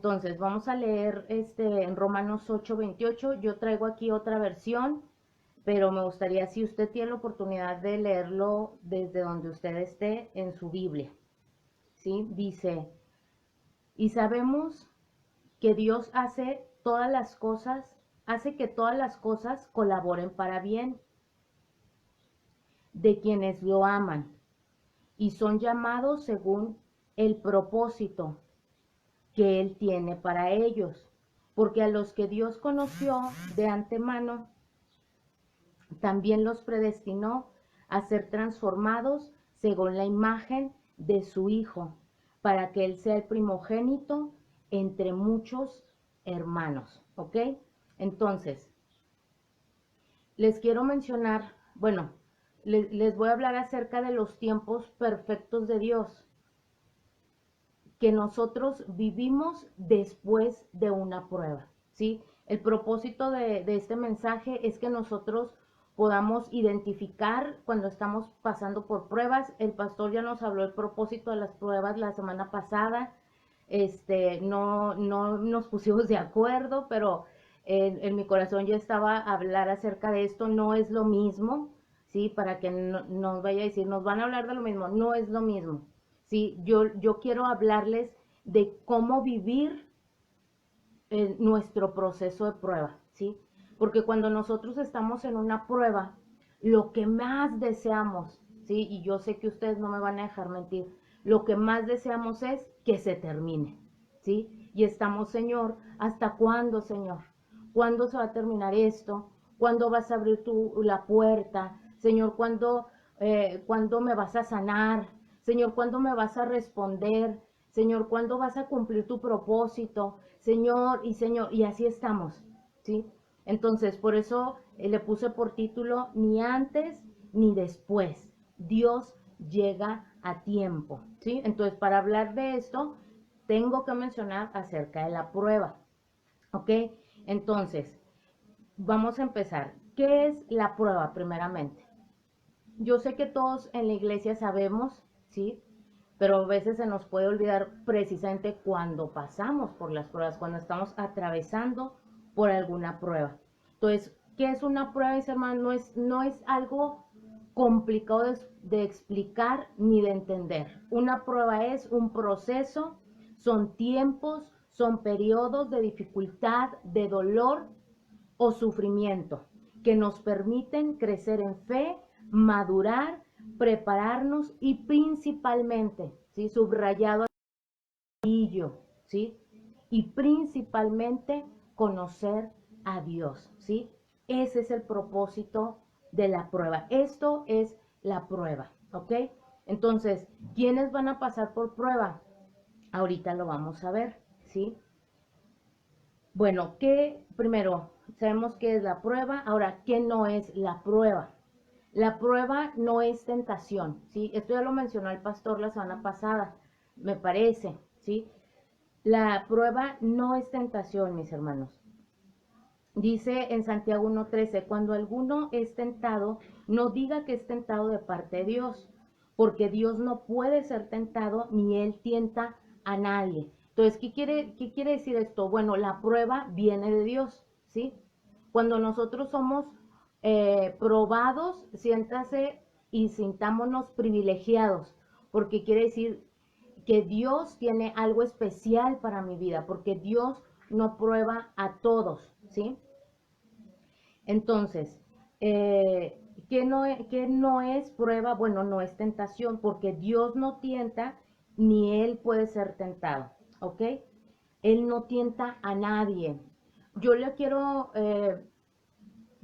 Entonces, vamos a leer en Romanos 8:28. Yo traigo aquí otra versión, pero me gustaría, si usted tiene la oportunidad de leerlo desde donde usted esté en su Biblia, ¿sí? Dice, y sabemos que Dios hace que todas las cosas colaboren para bien de quienes lo aman y son llamados según el propósito que Él tiene para ellos. Porque a los que Dios conoció de antemano, también los predestinó a ser transformados según la imagen de su Hijo, para que Él sea el primogénito entre muchos hermanos. ¿Ok? Entonces, les quiero mencionar, bueno, les voy a hablar acerca de los tiempos perfectos de Dios que nosotros vivimos después de una prueba, ¿sí? El propósito de este mensaje es que nosotros podamos identificar cuando estamos pasando por pruebas. El pastor ya nos habló del propósito de las pruebas la semana pasada. No nos pusimos de acuerdo, pero en mi corazón ya estaba a hablar acerca de esto. No es lo mismo, ¿sí? Para que no nos vaya a decir, nos van a hablar de lo mismo. No es lo mismo. Sí, yo quiero hablarles de cómo vivir nuestro proceso de prueba, ¿sí? Porque cuando nosotros estamos en una prueba, lo que más deseamos, ¿sí? Y yo sé que ustedes no me van a dejar mentir, lo que más deseamos es que se termine, ¿sí? Y estamos, Señor, ¿hasta cuándo, Señor? ¿Cuándo se va a terminar esto? ¿Cuándo vas a abrir la puerta? Señor, ¿cuándo me vas a sanar? Señor, ¿cuándo me vas a responder? Señor, ¿cuándo vas a cumplir tu propósito? Señor, y así estamos, ¿sí? Entonces, por eso le puse por título, ni antes ni después. Dios llega a tiempo, ¿sí? Entonces, para hablar de esto, tengo que mencionar acerca de la prueba, ¿ok? Entonces, vamos a empezar. ¿Qué es la prueba, primeramente? Yo sé que todos en la iglesia sabemos, ¿sí? Pero a veces se nos puede olvidar precisamente cuando pasamos por las pruebas, cuando estamos atravesando por alguna prueba. Entonces, ¿qué es una prueba, mis hermanos? No es algo complicado de explicar ni de entender. Una prueba es un proceso, son tiempos, son periodos de dificultad, de dolor o sufrimiento que nos permiten crecer en fe, madurar, prepararnos y principalmente, ¿sí? Subrayado amarillo, ¿sí? Y principalmente conocer a Dios, ¿sí? Ese es el propósito de la prueba. Esto es la prueba, ¿ok? Entonces, ¿quiénes van a pasar por prueba? Ahorita lo vamos a ver, ¿sí? Bueno, primero, sabemos qué es la prueba, ahora, ¿qué no es la prueba? La prueba no es tentación, ¿sí? Esto ya lo mencionó el pastor la semana pasada, me parece, ¿sí? La prueba no es tentación, mis hermanos. Dice en Santiago 1:13, cuando alguno es tentado, no diga que es tentado de parte de Dios, porque Dios no puede ser tentado ni Él tienta a nadie. Entonces, ¿qué quiere decir esto? Bueno, la prueba viene de Dios, ¿sí? Cuando nosotros somos probados, siéntase y sintámonos privilegiados, porque quiere decir que Dios tiene algo especial para mi vida, porque Dios no prueba a todos, ¿sí? Entonces, ¿qué no es prueba? Bueno, no es tentación, porque Dios no tienta, ni Él puede ser tentado, ¿ok? Él no tienta a nadie. Yo le quiero,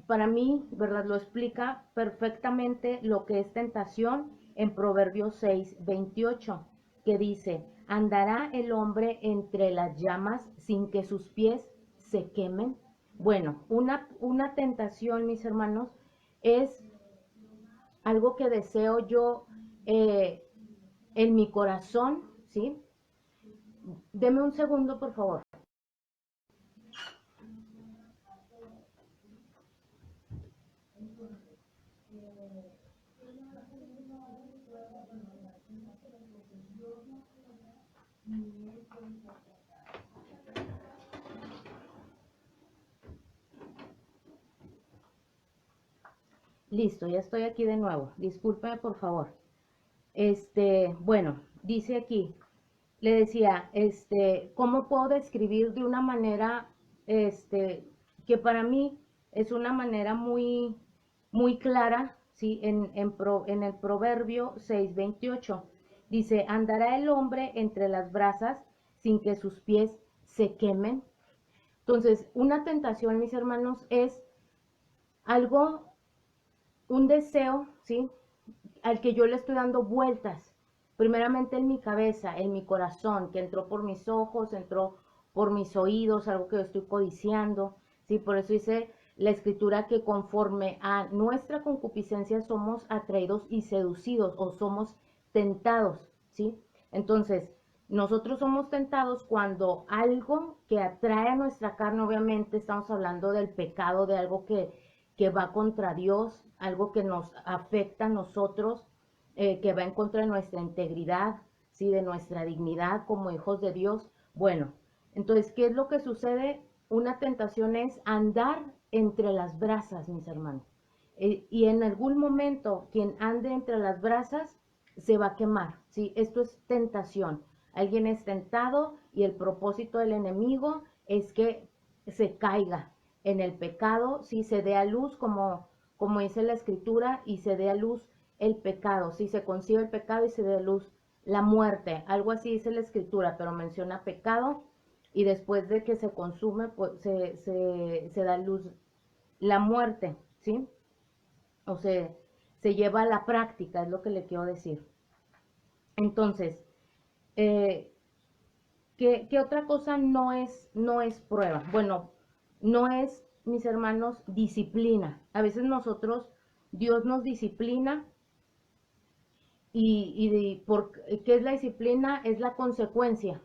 para mí, ¿verdad? Lo explica perfectamente lo que es tentación en Proverbios 6:28, que dice, ¿andará el hombre entre las llamas sin que sus pies se quemen? Bueno, una tentación, mis hermanos, es algo que deseo yo eh, en mi corazón, ¿sí? Deme un segundo, por favor. Listo, ya estoy aquí de nuevo. Discúlpeme, por favor. Bueno, dice aquí, le decía, ¿cómo puedo describir de una manera, que para mí es una manera muy, muy clara, ¿sí? En el Proverbio 6:28 dice, andará el hombre entre las brasas sin que sus pies se quemen. Entonces, una tentación, mis hermanos, es algo, un deseo, ¿sí? Al que yo le estoy dando vueltas, primeramente en mi cabeza, en mi corazón, que entró por mis ojos, entró por mis oídos, algo que yo estoy codiciando, ¿sí? Por eso dice la escritura que conforme a nuestra concupiscencia somos atraídos y seducidos o somos tentados, ¿sí? Entonces, nosotros somos tentados cuando algo que atrae a nuestra carne, obviamente estamos hablando del pecado, de algo que va contra Dios, algo que nos afecta a nosotros, que va en contra de nuestra integridad, ¿sí? De nuestra dignidad como hijos de Dios. Bueno, entonces, ¿qué es lo que sucede? Una tentación es andar entre las brasas, mis hermanos. Y en algún momento, quien ande entre las brasas se va a quemar, ¿sí? Esto es tentación. Alguien es tentado y el propósito del enemigo es que se caiga en el pecado, si se dé a luz, como dice la escritura, y se dé a luz el pecado, si se concibe el pecado y se dé a luz la muerte, algo así dice la escritura, pero menciona pecado y después de que se consume, pues se da a luz la muerte, ¿sí? O sea, se lleva a la práctica, es lo que le quiero decir. Entonces, eh, ¿qué otra cosa no es prueba? Bueno, no es, mis hermanos, disciplina. A veces nosotros, Dios nos disciplina ¿qué es la disciplina? Es la consecuencia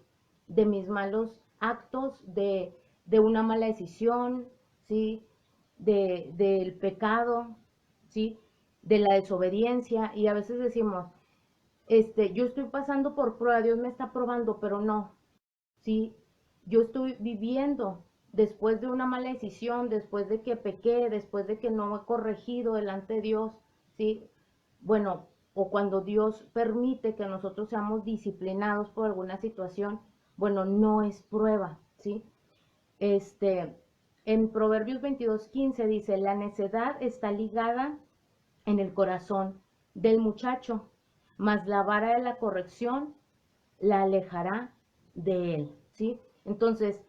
de mis malos actos, de una mala decisión, ¿sí? Del pecado, ¿sí? De la desobediencia. Y a veces decimos, yo estoy pasando por prueba, Dios me está probando, pero no, ¿sí? Yo estoy viviendo después de una mala decisión, después de que pequé, después de que no he corregido delante de Dios, ¿sí? Bueno, o cuando Dios permite que nosotros seamos disciplinados por alguna situación, bueno, no es prueba, ¿sí? Este, en Proverbios 22:15 dice, la necedad está ligada en el corazón del muchacho, mas la vara de la corrección la alejará de él, ¿sí? Entonces,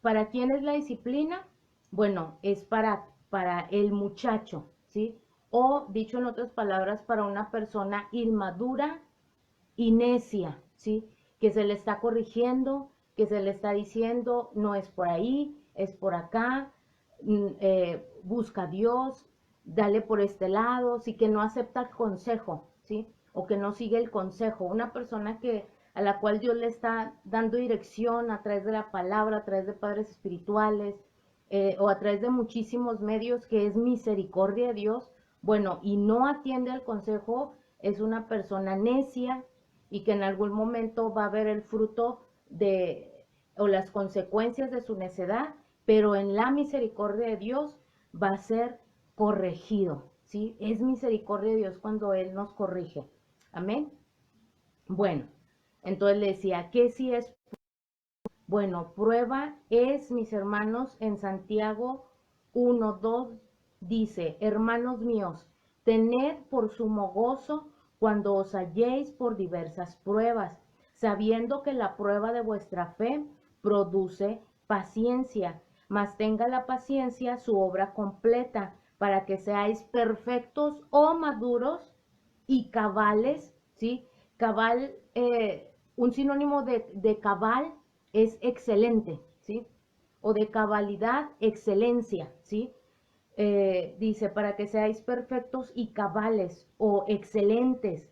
¿para quién es la disciplina? Bueno, es para el muchacho, ¿sí? O, dicho en otras palabras, para una persona inmadura y necia, ¿sí? Que se le está corrigiendo, que se le está diciendo, no es por ahí, es por acá, busca a Dios, dale por este lado, sí, que no acepta el consejo, ¿sí? O que no sigue el consejo. Una persona a la cual Dios le está dando dirección a través de la palabra, a través de padres espirituales, o a través de muchísimos medios, que es misericordia de Dios, bueno, y no atiende al consejo, es una persona necia, y que en algún momento va a ver el fruto o las consecuencias de su necedad, pero en la misericordia de Dios va a ser corregido, ¿sí? Es misericordia de Dios cuando Él nos corrige. Amén. Bueno, entonces le decía, ¿qué si es? Bueno, prueba es, mis hermanos, en Santiago 1:2 dice, hermanos míos, tened por sumo gozo cuando os halléis por diversas pruebas, sabiendo que la prueba de vuestra fe produce paciencia, mas tenga la paciencia su obra completa, para que seáis perfectos o maduros y cabales, ¿sí? Cabal, un sinónimo de cabal es excelente, ¿sí? O de cabalidad, excelencia, ¿sí? Dice, para que seáis perfectos y cabales o excelentes,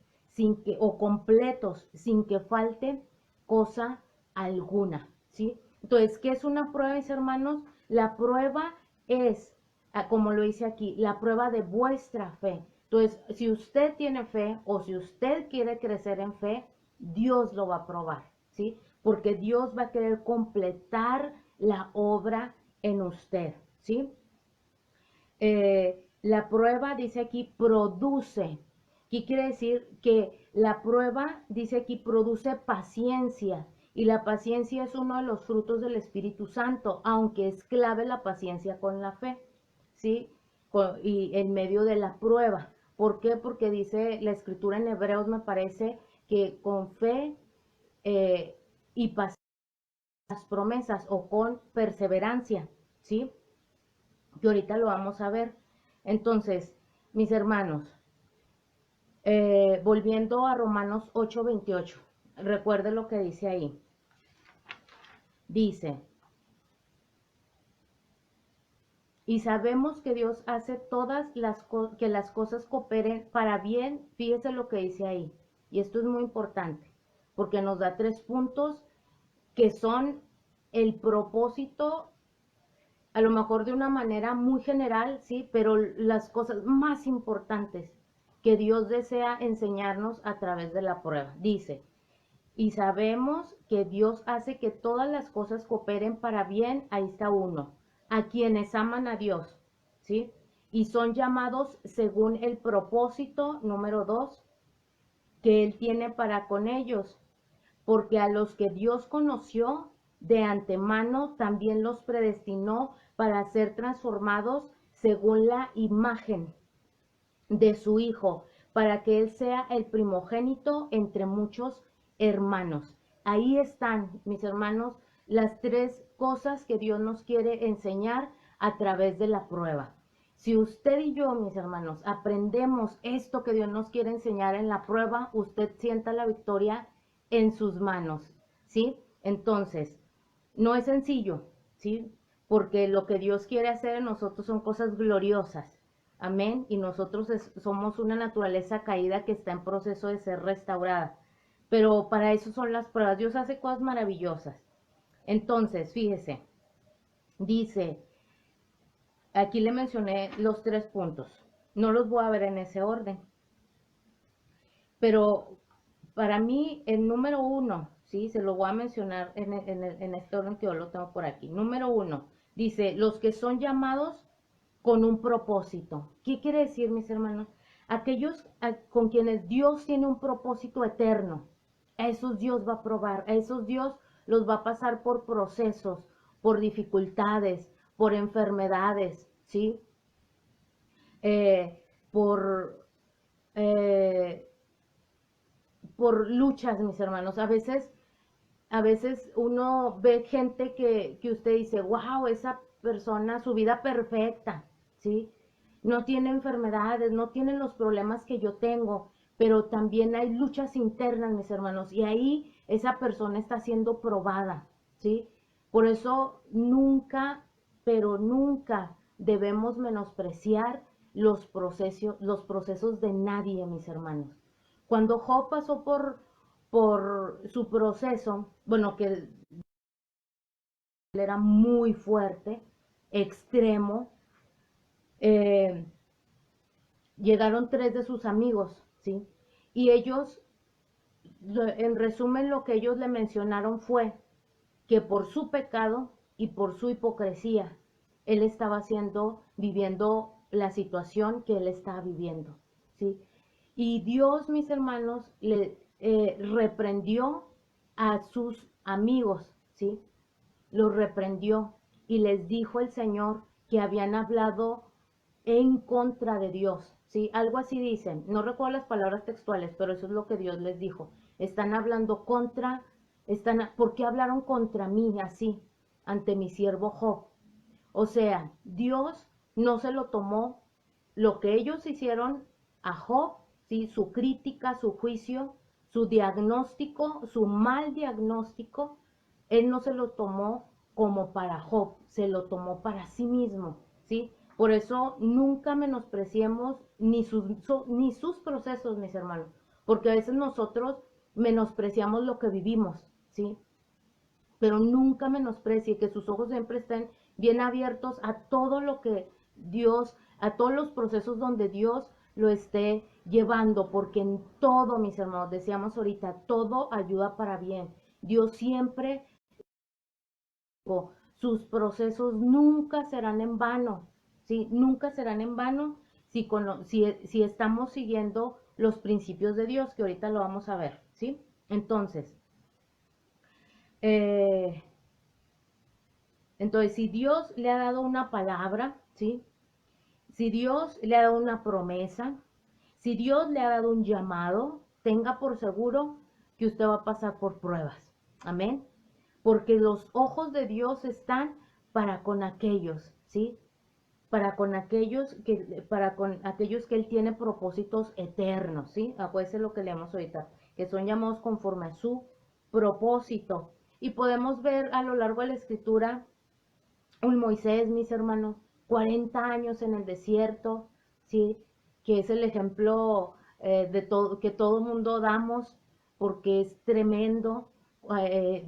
o completos, sin que falte cosa alguna, ¿sí? Entonces, ¿qué es una prueba, mis hermanos? La prueba es, como lo dice aquí, la prueba de vuestra fe. Entonces, si usted tiene fe o si usted quiere crecer en fe, Dios lo va a probar, ¿sí? Porque Dios va a querer completar la obra en usted, ¿sí? La prueba, dice aquí, produce. ¿Qué quiere decir? Que la prueba, dice aquí, produce paciencia. Y la paciencia es uno de los frutos del Espíritu Santo, aunque es clave la paciencia con la fe, ¿sí? Y en medio de la prueba. ¿Por qué? Porque dice la escritura en Hebreos, me parece, que con fe y paciencia las promesas o con perseverancia, ¿sí? Que ahorita lo vamos a ver. Entonces, mis hermanos, volviendo a Romanos 8:28, recuerde lo que dice ahí. Dice, y sabemos que Dios hace todas que las cosas cooperen para bien. Fíjese lo que dice ahí. Y esto es muy importante, porque nos da 3 puntos que son el propósito, a lo mejor de una manera muy general, sí, pero las cosas más importantes que Dios desea enseñarnos a través de la prueba. Dice, y sabemos que Dios hace que todas las cosas cooperen para bien, ahí está uno, a quienes aman a Dios, ¿sí? Y son llamados según el propósito, número 2, que Él tiene para con ellos, porque a los que Dios conoció de antemano también los predestinó para ser transformados según la imagen de su Hijo, para que Él sea el primogénito entre muchos hermanos. Ahí están, mis hermanos, las 3 cosas que Dios nos quiere enseñar a través de la prueba. Si usted y yo, mis hermanos, aprendemos esto que Dios nos quiere enseñar en la prueba, usted sienta la victoria en sus manos, ¿sí? Entonces, no es sencillo, ¿sí? Porque lo que Dios quiere hacer en nosotros son cosas gloriosas. Amén. Y nosotros somos una naturaleza caída que está en proceso de ser restaurada. Pero para eso son las pruebas. Dios hace cosas maravillosas. Entonces, fíjese, dice, aquí le mencioné los 3 puntos. No los voy a ver en ese orden. Pero para mí, el número 1, ¿sí? Se lo voy a mencionar en este orden que yo lo tengo por aquí. Número 1, dice, los que son llamados con un propósito. ¿Qué quiere decir, mis hermanos? Aquellos con quienes Dios tiene un propósito eterno, a esos Dios va a probar, a esos Dios los va a pasar por procesos, por dificultades, por enfermedades, ¿sí? Por, eh, por luchas, mis hermanos. A veces uno ve gente que usted dice, wow, esa persona, su vida perfecta, ¿sí? No tiene enfermedades, no tiene los problemas que yo tengo, pero también hay luchas internas, mis hermanos, y ahí esa persona está siendo probada, ¿sí? Por eso nunca, pero nunca debemos menospreciar los procesos de nadie, mis hermanos. Cuando Job pasó por su proceso, bueno, que él era muy fuerte, extremo, eh, llegaron 3 de sus amigos, ¿sí? Y ellos, en resumen, lo que ellos le mencionaron fue que por su pecado y por su hipocresía, él estaba viviendo la situación que él estaba viviendo, ¿sí? Y Dios, mis hermanos, le reprendió a sus amigos, ¿sí? Los reprendió y les dijo el Señor que habían hablado en contra de Dios, ¿sí? Algo así dicen, no recuerdo las palabras textuales, pero eso es lo que Dios les dijo. Están hablando ¿por qué hablaron contra mí así ante mi siervo Job? O sea, Dios no se lo tomó lo que ellos hicieron a Job, ¿sí? Su crítica, su juicio, su diagnóstico, su mal diagnóstico, Él no se lo tomó como para Job, se lo tomó para sí mismo, ¿sí? Por eso nunca menospreciemos ni sus procesos, mis hermanos, porque a veces nosotros menospreciamos lo que vivimos, ¿sí? Pero nunca menosprecie, que sus ojos siempre estén bien abiertos a todo lo que Dios, a todos los procesos donde Dios lo esté llevando, porque en todo, mis hermanos, decíamos ahorita, todo ayuda para bien. Dios siempre, sus procesos nunca serán en vano, ¿sí? Nunca serán en vano si estamos siguiendo los principios de Dios, que ahorita lo vamos a ver, ¿sí? Entonces, eh, si Dios le ha dado una palabra, ¿sí? Si Dios le ha dado una promesa, si Dios le ha dado un llamado, tenga por seguro que usted va a pasar por pruebas. Amén. Porque los ojos de Dios están para con aquellos, ¿sí? Para con aquellos que Él tiene propósitos eternos, ¿sí? Acuérdense lo que leemos ahorita, que son llamados conforme a su propósito. Y podemos ver a lo largo de la Escritura un Moisés, mis hermanos, 40 años en el desierto, ¿sí? Que es el ejemplo de todo, que todo mundo damos, porque es tremendo.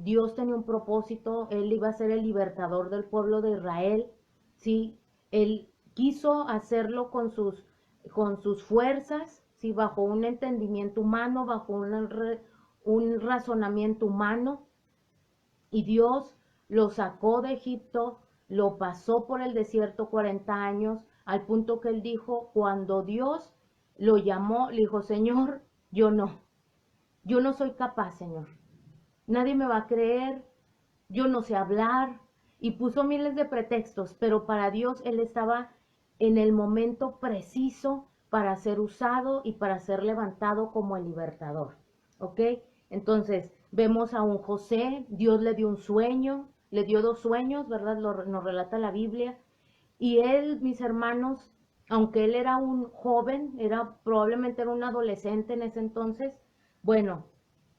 Dios tenía un propósito, Él iba a ser el libertador del pueblo de Israel, ¿sí? Él quiso hacerlo con sus fuerzas, ¿sí? Bajo un entendimiento humano, bajo un razonamiento humano, y Dios lo sacó de Egipto, lo pasó por el desierto 40 años, al punto que él dijo, cuando Dios lo llamó, le dijo, Señor, yo no soy capaz, Señor. Nadie me va a creer, yo no sé hablar, y puso miles de pretextos, pero para Dios él estaba en el momento preciso para ser usado y para ser levantado como el libertador. ¿Ok? Entonces, vemos a un José, Dios le dio un sueño, le dio dos sueños, ¿verdad? Nos relata la Biblia. Y él, mis hermanos, aunque él era un joven, probablemente era un adolescente en ese entonces, bueno,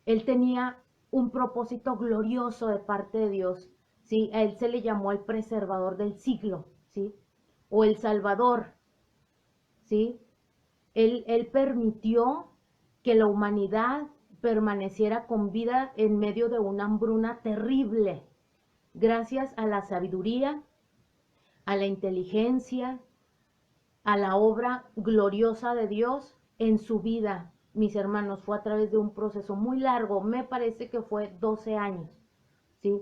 él tenía un propósito glorioso de parte de Dios, ¿sí? A él se le llamó el preservador del siglo, ¿sí? O el Salvador, ¿sí? Él permitió que la humanidad permaneciera con vida en medio de una hambruna terrible, gracias a la sabiduría, a la inteligencia, a la obra gloriosa de Dios en su vida. Mis hermanos, fue a través de un proceso muy largo, me parece que fue 12 años, ¿sí?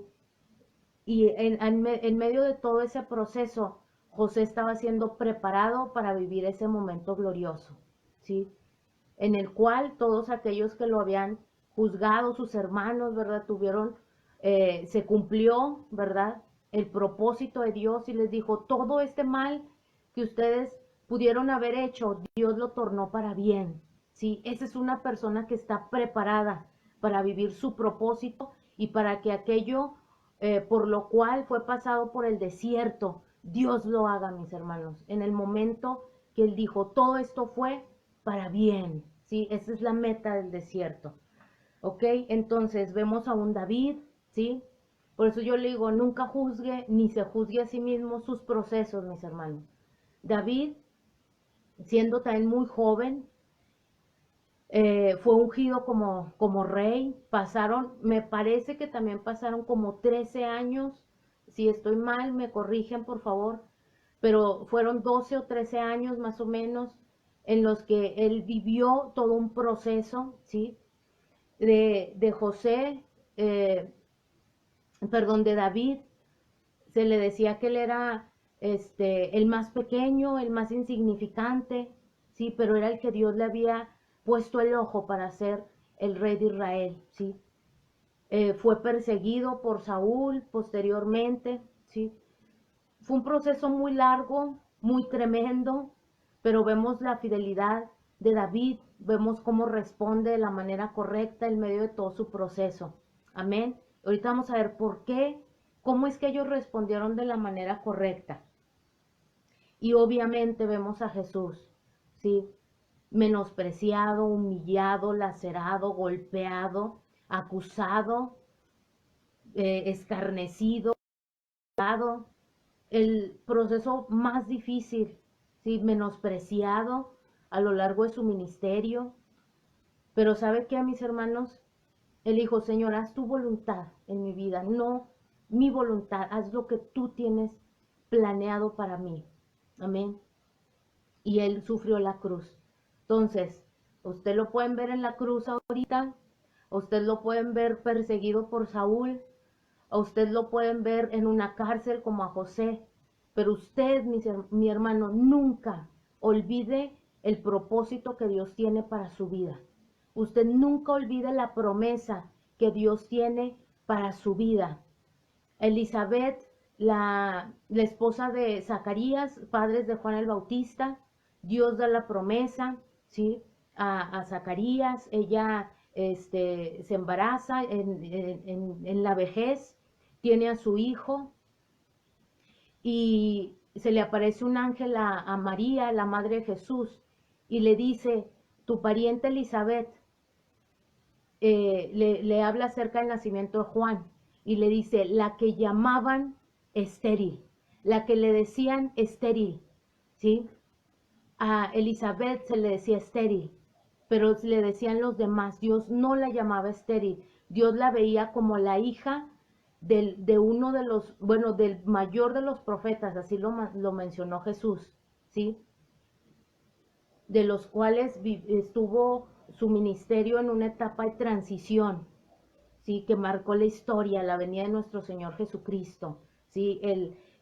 Y en medio de todo ese proceso, José estaba siendo preparado para vivir ese momento glorioso, ¿sí? En el cual todos aquellos que lo habían juzgado, sus hermanos, ¿verdad? Se cumplió, ¿verdad? El propósito de Dios y les dijo, todo este mal que ustedes pudieron haber hecho, Dios lo tornó para bien, ¿sí? Esa es una persona que está preparada para vivir su propósito y para que aquello por lo cual fue pasado por el desierto, Dios lo haga, mis hermanos. En el momento que Él dijo, todo esto fue para bien, ¿sí? Esa es la meta del desierto, ¿ok? Entonces vemos a un David, ¿sí? Por eso yo le digo, nunca juzgue ni se juzgue a sí mismo sus procesos, mis hermanos. David, siendo también muy joven, fue ungido como rey. Me parece que también pasaron como 13 años. Si estoy mal, me corrigen, por favor. Pero fueron 12 o 13 años más o menos en los que él vivió todo un proceso, ¿sí? De José, eh, perdón, de David. Se le decía que él era el más pequeño, el más insignificante, sí, pero era el que Dios le había puesto el ojo para ser el rey de Israel, sí. Fue perseguido por Saúl posteriormente, sí. Fue un proceso muy largo, muy tremendo, pero vemos la fidelidad de David, vemos cómo responde de la manera correcta en medio de todo su proceso. Amén. Ahorita vamos a ver por qué, cómo es que ellos respondieron de la manera correcta. Y obviamente vemos a Jesús, ¿sí? Menospreciado, humillado, lacerado, golpeado, acusado, escarnecido, el proceso más difícil, ¿sí? Menospreciado a lo largo de su ministerio. Pero ¿sabe qué, mis hermanos? Él dijo, Señor, haz tu voluntad en mi vida, no mi voluntad, haz lo que tú tienes planeado para mí. Amén. Y él sufrió la cruz. Entonces, usted lo pueden ver en la cruz ahorita, usted lo pueden ver perseguido por Saúl, a usted lo pueden ver en una cárcel como a José, pero usted, mi hermano, nunca olvide el propósito que Dios tiene para su vida. Usted nunca olvide la promesa que Dios tiene para su vida. Elizabeth, la esposa de Zacarías, padres de Juan el Bautista, Dios da la promesa, ¿sí? A Zacarías, ella se embaraza en la vejez, tiene a su hijo y se le aparece un ángel a María, la madre de Jesús, y le dice, tu pariente Elizabeth, le habla acerca del nacimiento de Juan y le dice, la que llamaban estéril, la que le decían estéril, ¿sí? A Elizabeth se le decía estéril, pero le decían los demás, Dios no la llamaba estéril, Dios la veía como la hija de uno de los, bueno, del mayor de los profetas, así lo mencionó Jesús, ¿sí? De los cuales estuvo su ministerio en una etapa de transición, ¿sí? Que marcó la historia, la venida de nuestro Señor Jesucristo, ¿sí?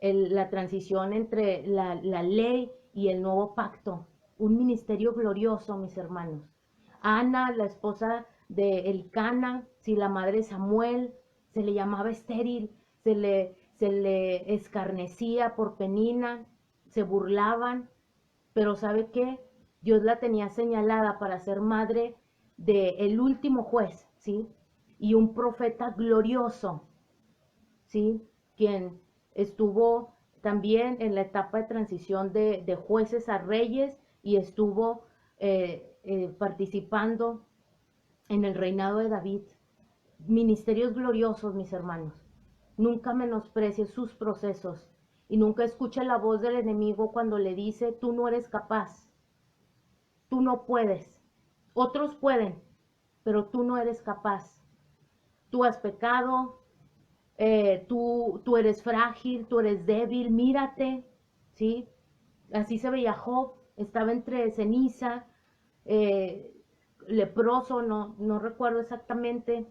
La transición entre la ley y el nuevo pacto, un ministerio glorioso, mis hermanos. Ana, la esposa de Elcana, ¿sí? La madre de Samuel, se le llamaba estéril, se le escarnecía por Penina, se burlaban, pero ¿sabe qué? Dios la tenía señalada para ser madre del último juez, ¿sí? Y un profeta glorioso, ¿sí? Quien estuvo también en la etapa de transición de jueces a reyes y estuvo participando en el reinado de David. Ministerios gloriosos, mis hermanos. Nunca menosprecie sus procesos y nunca escuche la voz del enemigo cuando le dice, tú no eres capaz, tú no puedes. Otros pueden, pero tú no eres capaz. Tú has pecado, tú eres frágil, tú eres débil, mírate, ¿sí? Así se veía Job, estaba entre ceniza, eh, leproso, no recuerdo exactamente,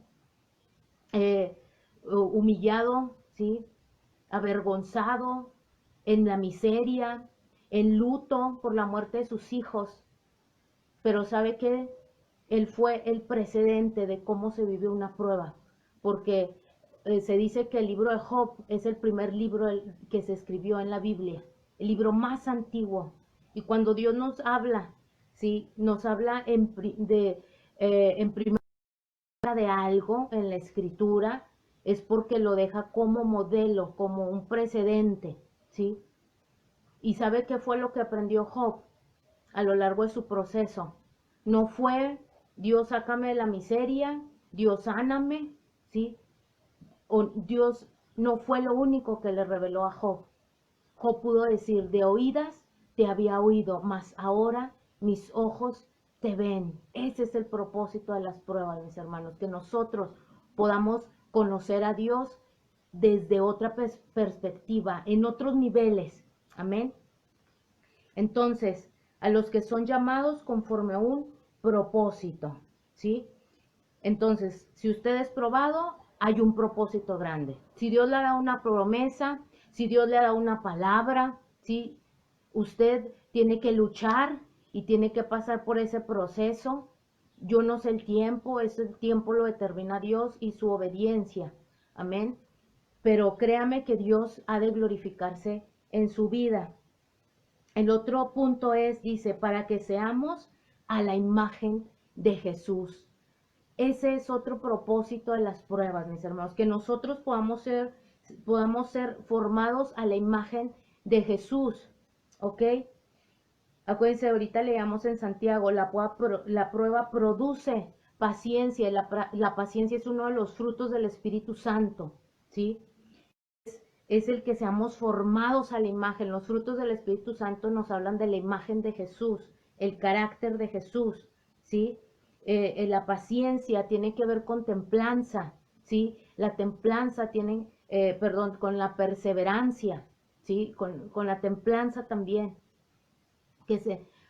humillado, ¿sí? Avergonzado, en la miseria, en luto por la muerte de sus hijos. Pero ¿sabe qué? Él fue el precedente de cómo se vive una prueba, porque se dice que el libro de Job es el primer libro que se escribió en la Biblia, el libro más antiguo. Y cuando Dios nos habla, ¿sí? Nos habla en primer lugar de algo en la escritura, es porque lo deja como modelo, como un precedente, ¿sí? ¿Y sabe qué fue lo que aprendió Job a lo largo de su proceso? No fue, Dios sácame de la miseria, Dios sáname, ¿sí? O Dios no fue lo único que le reveló a Job. Job pudo decir, de oídas te había oído, mas ahora mis ojos te ven. Ese es el propósito de las pruebas, mis hermanos, que nosotros podamos conocer a Dios desde otra perspectiva, en otros niveles. Amén. Entonces, a los que son llamados conforme a un propósito, ¿sí? Entonces, si usted es probado, hay un propósito grande. Si Dios le da una promesa, si Dios le da una palabra, ¿sí? Usted tiene que luchar y tiene que pasar por ese proceso. Yo no sé el tiempo, ese tiempo lo determina Dios y su obediencia. Amén. Pero créame que Dios ha de glorificarse en su vida. El otro punto es, dice, para que seamos a la imagen de Jesús. Ese es otro propósito de las pruebas, mis hermanos, que nosotros podamos ser formados a la imagen de Jesús, ¿ok? Acuérdense, ahorita leamos en Santiago, la prueba produce paciencia, la paciencia es uno de los frutos del Espíritu Santo, ¿sí? Es el que seamos formados a la imagen. Los frutos del Espíritu Santo nos hablan de la imagen de Jesús, el carácter de Jesús, ¿sí? La paciencia tiene que ver con templanza, ¿sí? La templanza tiene, con la perseverancia, ¿sí? Con la templanza también.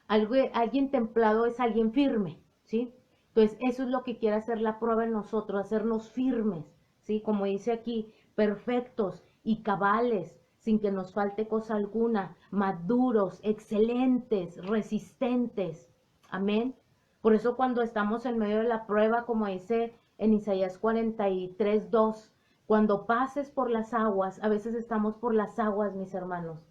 Alguien templado es alguien firme, ¿sí? Entonces, eso es lo que quiere hacer la prueba en nosotros, hacernos firmes, ¿sí? Como dice aquí, perfectos y cabales, sin que nos falte cosa alguna, maduros, excelentes, resistentes. Amén. Por eso cuando estamos en medio de la prueba, como dice en Isaías 43:2, cuando pases por las aguas, a veces estamos por las aguas, mis hermanos,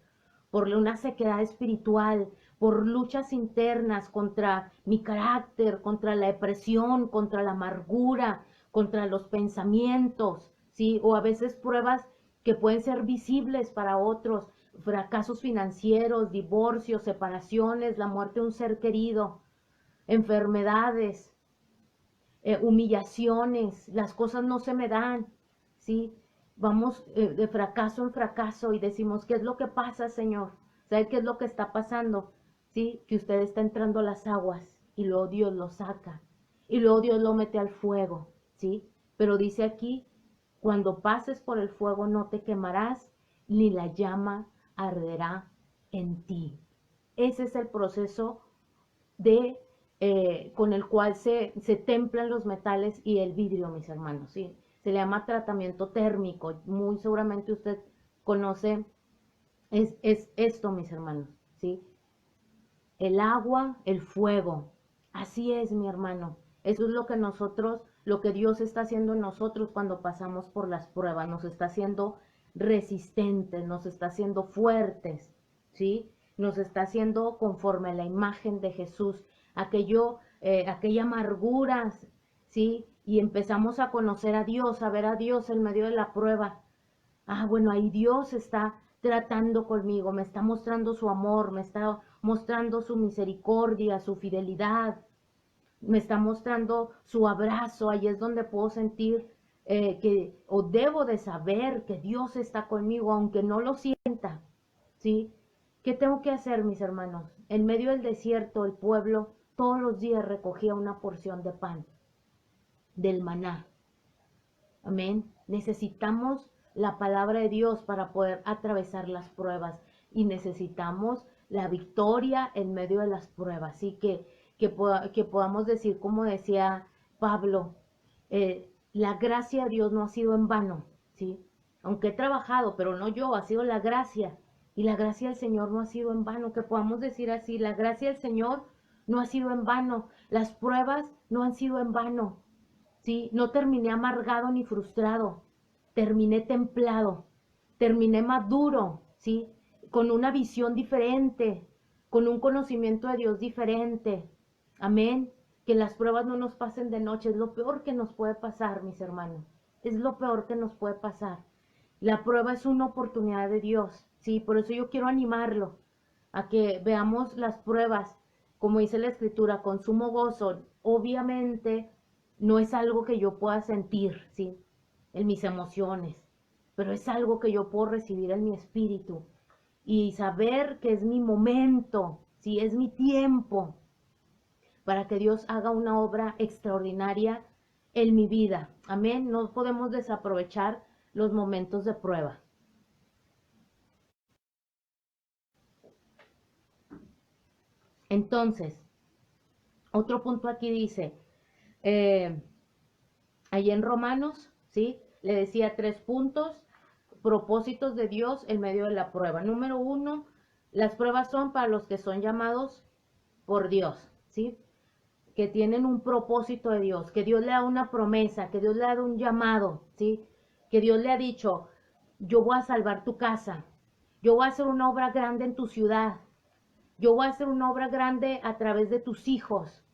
por una sequedad espiritual, por luchas internas contra mi carácter, contra la depresión, contra la amargura, contra los pensamientos, ¿sí? O a veces pruebas que pueden ser visibles para otros, fracasos financieros, divorcios, separaciones, la muerte de un ser querido, enfermedades, humillaciones, las cosas no se me dan, ¿sí? Vamos de fracaso en fracaso y decimos, ¿qué es lo que pasa, Señor? ¿Sabe qué es lo que está pasando? ¿Sí? Que usted está entrando a las aguas y luego Dios lo saca y luego Dios lo mete al fuego, ¿sí? Pero dice aquí, cuando pases por el fuego no te quemarás, ni la llama arderá en ti. Ese es el proceso de con el cual se templan los metales y el vidrio, mis hermanos, ¿sí? Se le llama tratamiento térmico. Muy seguramente usted conoce es esto, mis hermanos, ¿sí? El agua, el fuego. Así es, mi hermano. Eso es lo que nosotros, lo que Dios está haciendo en nosotros cuando pasamos por las pruebas. Nos está haciendo resistentes, nos está haciendo fuertes, ¿sí? Nos está haciendo conforme a la imagen de Jesús. Aquella amargura, ¿sí? Y empezamos a conocer a Dios, a ver a Dios en medio de la prueba. Ah, bueno, ahí Dios está tratando conmigo, me está mostrando su amor, me está mostrando su misericordia, su fidelidad, me está mostrando su abrazo. Ahí es donde puedo sentir o debo de saber que Dios está conmigo, aunque no lo sienta, ¿sí? ¿Qué tengo que hacer, mis hermanos? En medio del desierto, el pueblo todos los días recogía una porción de pan, del maná. Amén. Necesitamos la palabra de Dios para poder atravesar las pruebas y necesitamos la victoria en medio de las pruebas. Así que podamos decir, como decía Pablo, la gracia de Dios no ha sido en vano, ¿sí? Aunque he trabajado, pero no yo, ha sido la gracia. Y la gracia del Señor no ha sido en vano, que podamos decir así, la gracia del Señor no ha sido en vano, las pruebas no han sido en vano, ¿sí? No terminé amargado ni frustrado, terminé templado, terminé maduro, ¿sí? Con una visión diferente, con un conocimiento de Dios diferente. Amén. Que las pruebas no nos pasen de noche, es lo peor que nos puede pasar, mis hermanos. Es lo peor que nos puede pasar. La prueba es una oportunidad de Dios, ¿sí? Por eso yo quiero animarlo a que veamos las pruebas, como dice la Escritura, con sumo gozo. Obviamente no es algo que yo pueda sentir, ¿sí? En mis emociones, pero es algo que yo puedo recibir en mi espíritu y saber que es mi momento, ¿sí? Es mi tiempo para que Dios haga una obra extraordinaria en mi vida. Amén. No podemos desaprovechar los momentos de prueba. Entonces, otro punto aquí dice, eh, ahí en Romanos, ¿sí? Le decía 3 puntos, propósitos de Dios en medio de la prueba. Número 1, las pruebas son para los que son llamados por Dios, ¿sí? Que tienen un propósito de Dios, que Dios le da una promesa, que Dios le da un llamado, ¿sí? Que Dios le ha dicho, yo voy a salvar tu casa, yo voy a hacer una obra grande en tu ciudad, yo voy a hacer una obra grande a través de tus hijos,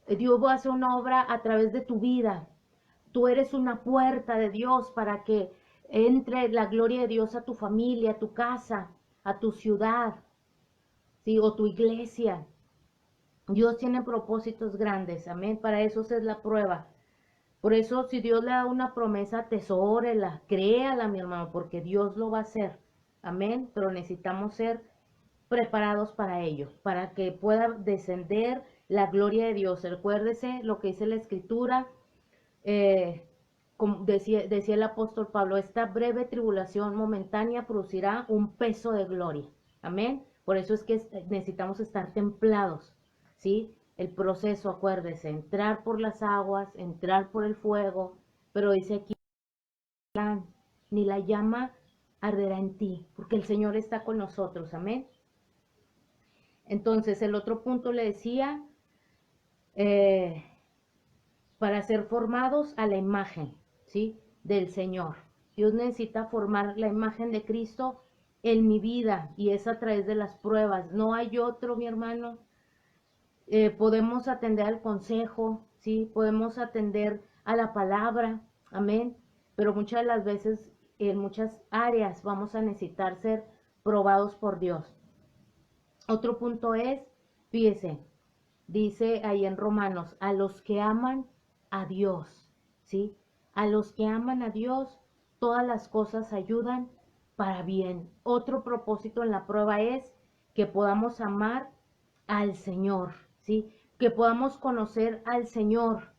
Dios va a hacer una obra a través de tu vida. Tú eres una puerta de Dios para que entre la gloria de Dios a tu familia, a tu casa, a tu ciudad, ¿sí? O tu iglesia. Dios tiene propósitos grandes, amén. Para eso es la prueba. Por eso, si Dios le da una promesa, atesórela, créala, mi hermano, porque Dios lo va a hacer. Amén. Pero necesitamos ser preparados para ello, para que pueda descender la gloria de Dios. Recuérdese lo que dice la Escritura, como decía el apóstol Pablo, esta breve tribulación momentánea producirá un peso de gloria. Amén. Por eso es que necesitamos estar templados, ¿sí? El proceso, acuérdese, entrar por las aguas, entrar por el fuego, pero dice aquí, ni la llama arderá en ti, porque el Señor está con nosotros, amén. Entonces, el otro punto le decía, eh, para ser formados a la imagen, ¿sí? Del Señor. Dios necesita formar la imagen de Cristo en mi vida y es a través de las pruebas. No hay otro, mi hermano. Podemos atender al consejo, ¿sí? Podemos atender a la palabra, amén. Pero muchas de las veces, en muchas áreas, vamos a necesitar ser probados por Dios. Otro punto es, fíjese, dice ahí en Romanos, a los que aman a Dios, ¿sí? A los que aman a Dios, todas las cosas ayudan para bien. Otro propósito en la prueba es que podamos amar al Señor, ¿sí? Que podamos conocer al Señor.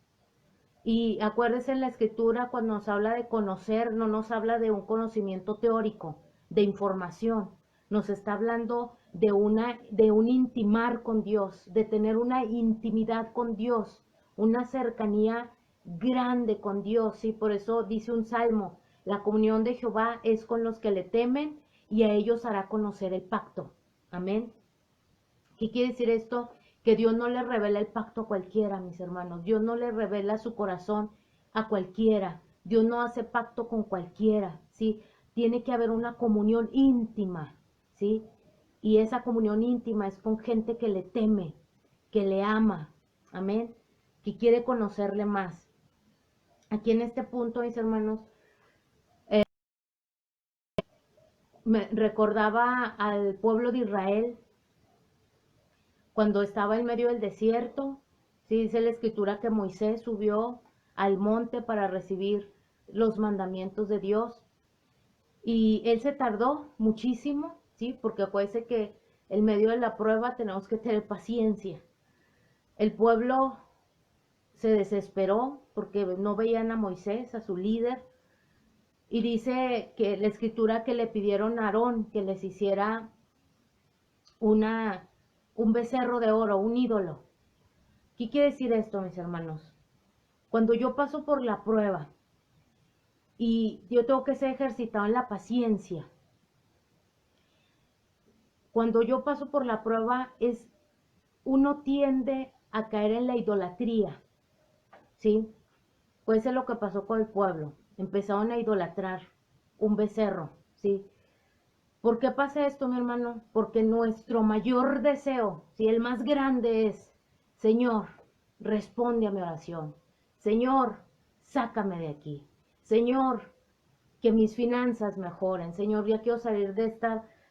Y acuérdese en la escritura cuando nos habla de conocer, no nos habla de un conocimiento teórico, de información. Nos está hablando de un intimar con Dios, de tener una intimidad con Dios, una cercanía grande con Dios. Sí, por eso dice un salmo, la comunión de Jehová es con los que le temen y a ellos hará conocer el pacto. Amén. ¿Qué quiere decir esto? Que Dios no le revela el pacto a cualquiera, mis hermanos. Dios no le revela su corazón a cualquiera. Dios no hace pacto con cualquiera, ¿sí? Tiene que haber una comunión íntima, ¿sí? Y esa comunión íntima es con gente que le teme, que le ama, amén, que quiere conocerle más. Aquí en este punto, mis hermanos, me recordaba al pueblo de Israel cuando estaba en medio del desierto. Sí, dice la escritura que Moisés subió al monte para recibir los mandamientos de Dios y él se tardó muchísimo, sí, porque acuérdense que en medio de la prueba tenemos que tener paciencia. El pueblo se desesperó porque no veían a Moisés, a su líder, y dice que la escritura que le pidieron a Aarón que les hiciera una, un becerro de oro, un ídolo. ¿Qué quiere decir esto, mis hermanos? Cuando yo paso por la prueba y yo tengo que ser ejercitado en la paciencia, cuando yo paso por la prueba uno tiende a caer en la idolatría, ¿sí? Puede ser lo que pasó con el pueblo. Empezaron a idolatrar un becerro, ¿sí? ¿Por qué pasa esto, mi hermano? Porque nuestro mayor deseo, si el más grande es, Señor, responde a mi oración. Señor, sácame de aquí. Señor, que mis finanzas mejoren. Señor, ya quiero salir de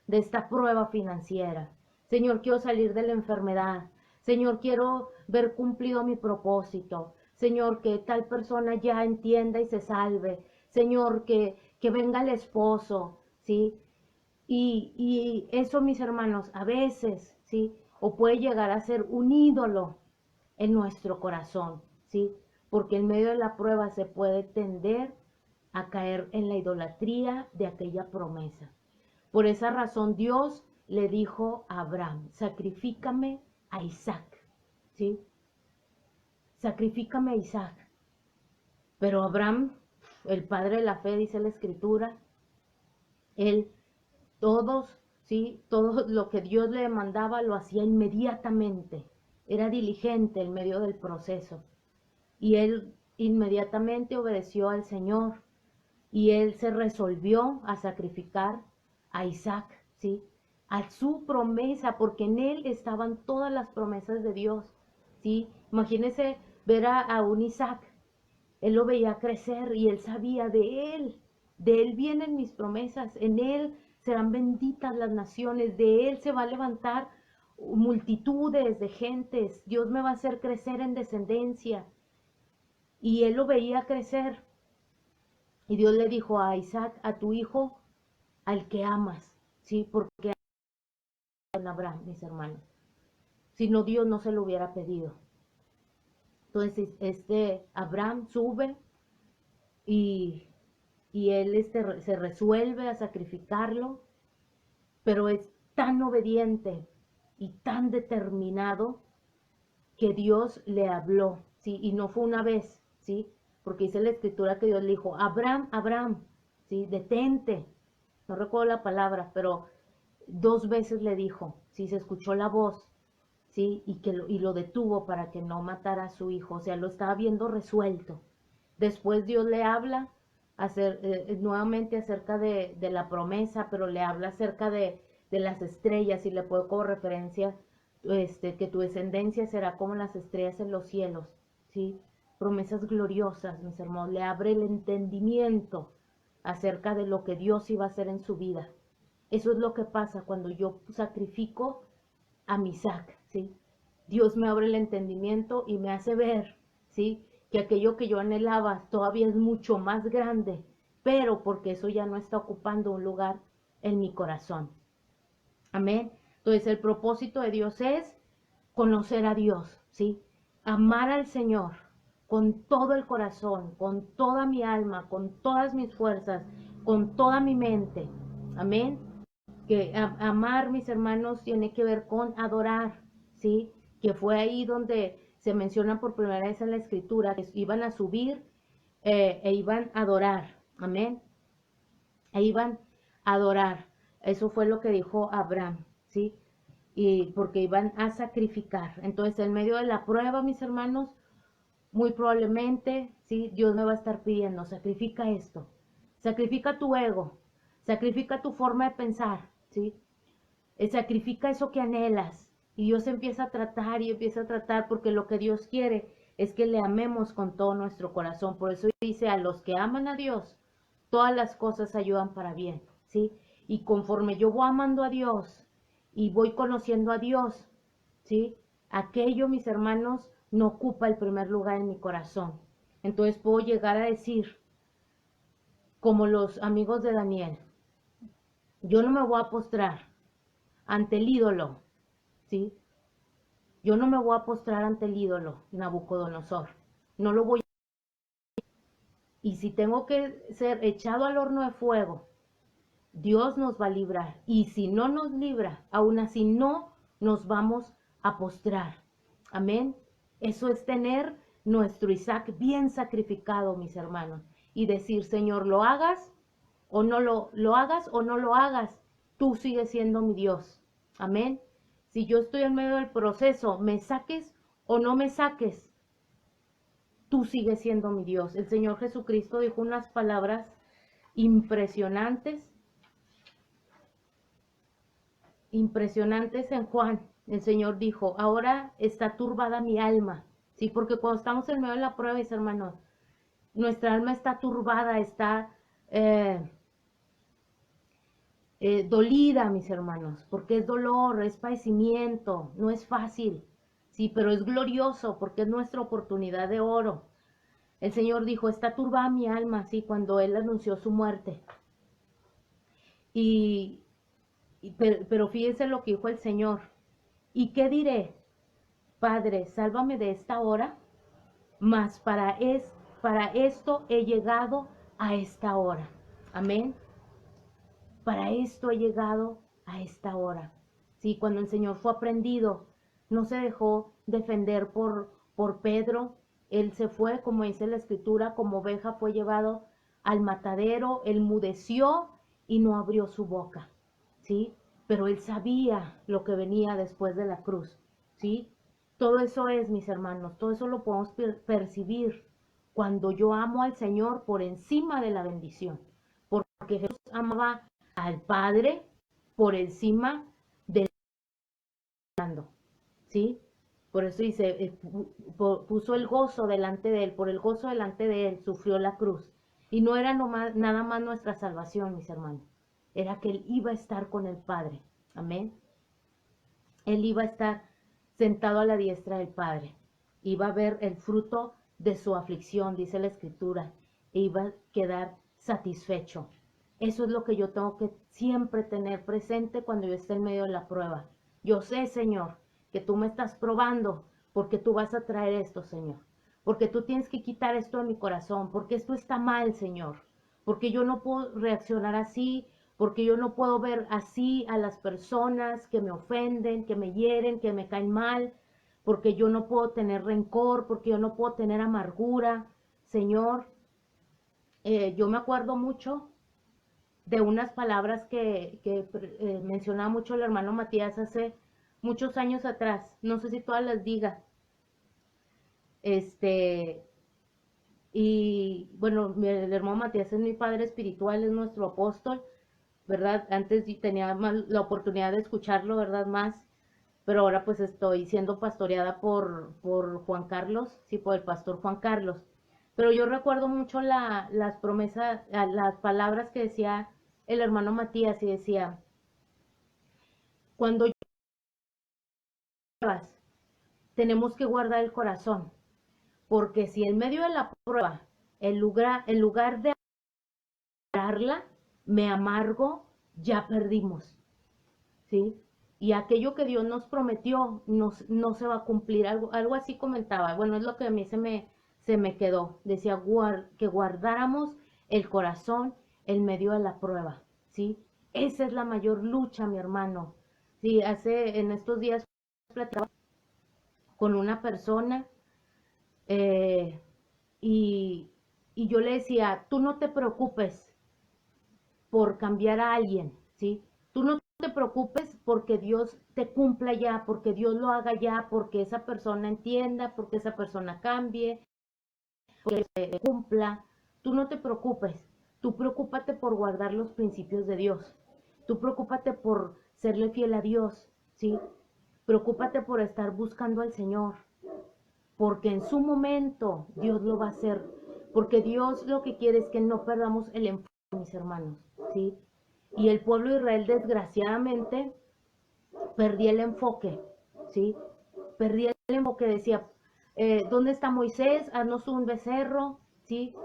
esta prueba financiera. Señor, quiero salir de la enfermedad. Señor, quiero ver cumplido mi propósito. Señor, que tal persona ya entienda y se salve. Señor, que venga el esposo, ¿sí? Y eso, mis hermanos, a veces, ¿sí? O puede llegar a ser un ídolo en nuestro corazón, ¿sí? Porque en medio de la prueba se puede tender a caer en la idolatría de aquella promesa. Por esa razón Dios le dijo a Abraham, sacrifícame a Isaac, ¿sí? Sacrifícame a Isaac. Pero Abraham, el padre de la fe, dice la escritura, él todos, ¿sí? Todo lo que Dios le demandaba lo hacía inmediatamente. Era diligente en medio del proceso. Y él inmediatamente obedeció al Señor. Y él se resolvió a sacrificar a Isaac, ¿sí? A su promesa, porque en él estaban todas las promesas de Dios, ¿sí? Imagínese ver a un Isaac. Él lo veía crecer y él sabía de él vienen mis promesas, en él serán benditas las naciones, de él se va a levantar multitudes de gentes, Dios me va a hacer crecer en descendencia. Y él lo veía crecer. Y Dios le dijo a Isaac, a tu hijo, al que amas, ¿sí? Porque en Abraham, mis hermanos. Si no, Dios no se lo hubiera pedido. Entonces, Abraham sube y él se resuelve a sacrificarlo, pero es tan obediente y tan determinado que Dios le habló, ¿sí? Y no fue una vez, ¿sí? Porque dice la escritura que Dios le dijo, Abraham, Abraham, ¿sí? Detente. no recuerdo la palabra, pero 2 veces le dijo, si se escuchó la voz, ¿sí? Y lo detuvo para que no matara a su hijo, o sea, lo estaba viendo resuelto. Después Dios le habla nuevamente acerca de la promesa, pero le habla acerca de las estrellas y le pone como referencia que tu descendencia será como las estrellas en los cielos, ¿sí? Promesas gloriosas, mis hermanos, le abre el entendimiento acerca de lo que Dios iba a hacer en su vida. Eso es lo que pasa cuando yo sacrifico a mi Isaac, ¿sí? Dios me abre el entendimiento y me hace ver, ¿sí? Que aquello que yo anhelaba todavía es mucho más grande, pero porque eso ya no está ocupando un lugar en mi corazón. Amén. Entonces el propósito de Dios es conocer a Dios, ¿sí? Amar al Señor con todo el corazón, con toda mi alma, con todas mis fuerzas, con toda mi mente. Amén. Que amar, mis hermanos, tiene que ver con adorar, ¿sí? Que fue ahí donde se menciona por primera vez en la escritura, que iban a subir e iban a adorar, amén, e iban a adorar. Eso fue lo que dijo Abraham, ¿sí? Y porque iban a sacrificar. Entonces, en medio de la prueba, mis hermanos, muy probablemente, ¿sí? Dios me va a estar pidiendo, sacrifica esto, sacrifica tu ego, sacrifica tu forma de pensar, ¿sí? Sacrifica eso que anhelas. Y Dios empieza a tratar y empieza a tratar porque lo que Dios quiere es que le amemos con todo nuestro corazón. Por eso dice, a los que aman a Dios, todas las cosas ayudan para bien, ¿sí? Y conforme yo voy amando a Dios y voy conociendo a Dios, ¿sí? Aquello, mis hermanos, no ocupa el primer lugar en mi corazón. Entonces puedo llegar a decir, como los amigos de Daniel, yo no me voy a postrar ante el ídolo, ¿sí? Yo no me voy a postrar ante el ídolo Nabucodonosor. No lo voy a... Y si tengo que ser echado al horno de fuego, Dios nos va a librar. Y si no nos libra, aún así no nos vamos a postrar. Amén. Eso es tener nuestro Isaac bien sacrificado, mis hermanos. Y decir, Señor, lo hagas o no lo hagas o no lo hagas. Tú sigues siendo mi Dios. Amén. Si yo estoy en medio del proceso, me saques o no me saques, tú sigues siendo mi Dios. El Señor Jesucristo dijo unas palabras impresionantes, impresionantes en Juan. El Señor dijo, ahora está turbada mi alma. Sí, porque cuando estamos en medio de la prueba, mis hermanos, nuestra alma está turbada, está dolida, mis hermanos, porque es dolor, es padecimiento, no es fácil, sí, pero es glorioso porque es nuestra oportunidad de oro. El Señor dijo, está turbada mi alma, sí, cuando Él anunció su muerte. Y, pero fíjense lo que dijo el Señor. ¿Y qué diré? Padre, sálvame de esta hora, mas para esto he llegado a esta hora. Amén. Para esto he llegado a esta hora. Sí, cuando el Señor fue aprendido, no se dejó defender por Pedro. Él se fue, como dice la escritura, como oveja fue llevado al matadero, él mudeció y no abrió su boca, ¿sí? Pero él sabía lo que venía después de la cruz, ¿sí? Todo eso es, mis hermanos, todo eso lo podemos percibir cuando yo amo al Señor por encima de la bendición, porque Jesús amaba al Padre por encima del mundo, ¿sí? Por eso dice, puso el gozo delante de él, por el gozo delante de él sufrió la cruz. Y no era nada más nuestra salvación, mis hermanos, era que él iba a estar con el Padre, amén. Él iba a estar sentado a la diestra del Padre, iba a ver el fruto de su aflicción, dice la Escritura, e iba a quedar satisfecho. Eso es lo que yo tengo que siempre tener presente cuando yo esté en medio de la prueba. Yo sé, Señor, que tú me estás probando porque tú vas a traer esto, Señor. Porque tú tienes que quitar esto de mi corazón, porque esto está mal, Señor. Porque yo no puedo reaccionar así, porque yo no puedo ver así a las personas que me ofenden, que me hieren, que me caen mal, porque yo no puedo tener rencor, porque yo no puedo tener amargura. Señor, yo me acuerdo mucho de unas palabras que mencionaba mucho el hermano Matías hace muchos años atrás. No sé si todas las diga. Y bueno, el hermano Matías es mi padre espiritual, es nuestro apóstol, ¿verdad? Antes tenía más la oportunidad de escucharlo, ¿verdad? Más, pero ahora pues estoy siendo pastoreada por Juan Carlos, sí, por el pastor Juan Carlos. Pero yo recuerdo mucho las promesas, las palabras que decía el hermano Matías, y decía, cuando lluevas, tenemos que guardar el corazón, porque si en medio de la prueba, en lugar de darla, me amargo, ya perdimos, ¿sí? Y aquello que Dios nos prometió no se va a cumplir. Algo así comentaba. Bueno, es lo que a mí se me quedó. Decía que guardáramos el corazón en medio de la prueba, ¿sí? Esa es la mayor lucha, mi hermano. Sí, en estos días platicaba con una persona eh, y, y yo le decía, tú no te preocupes por cambiar a alguien, ¿sí? Tú no te preocupes porque Dios te cumpla ya, porque Dios lo haga ya, porque esa persona entienda, porque esa persona cambie, porque se cumpla. Tú no te preocupes, tú preocúpate por guardar los principios de Dios. Tú preocúpate por serle fiel a Dios, ¿sí? Preocúpate por estar buscando al Señor, porque en su momento Dios lo va a hacer, porque Dios lo que quiere es que no perdamos el enfoque, mis hermanos, ¿sí? Y el pueblo de Israel desgraciadamente perdía el enfoque, ¿sí? Perdía el enfoque, decía, ¿dónde está Moisés? Haznos un becerro, ¿sí?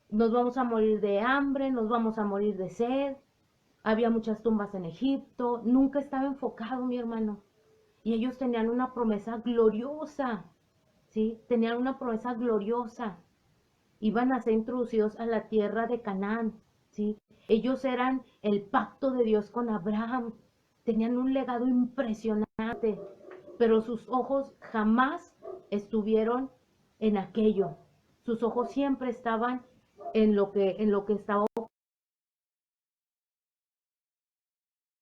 Nos vamos a morir de hambre, nos vamos a morir de sed. Había muchas tumbas en Egipto, nunca estaba enfocado, mi hermano. Y ellos tenían una promesa gloriosa, ¿sí? Tenían una promesa gloriosa. Iban a ser introducidos a la tierra de Canaán, ¿sí? Ellos eran el pacto de Dios con Abraham. Tenían un legado impresionante, pero sus ojos jamás estuvieron en aquello. Sus ojos siempre estaban en lo que estaba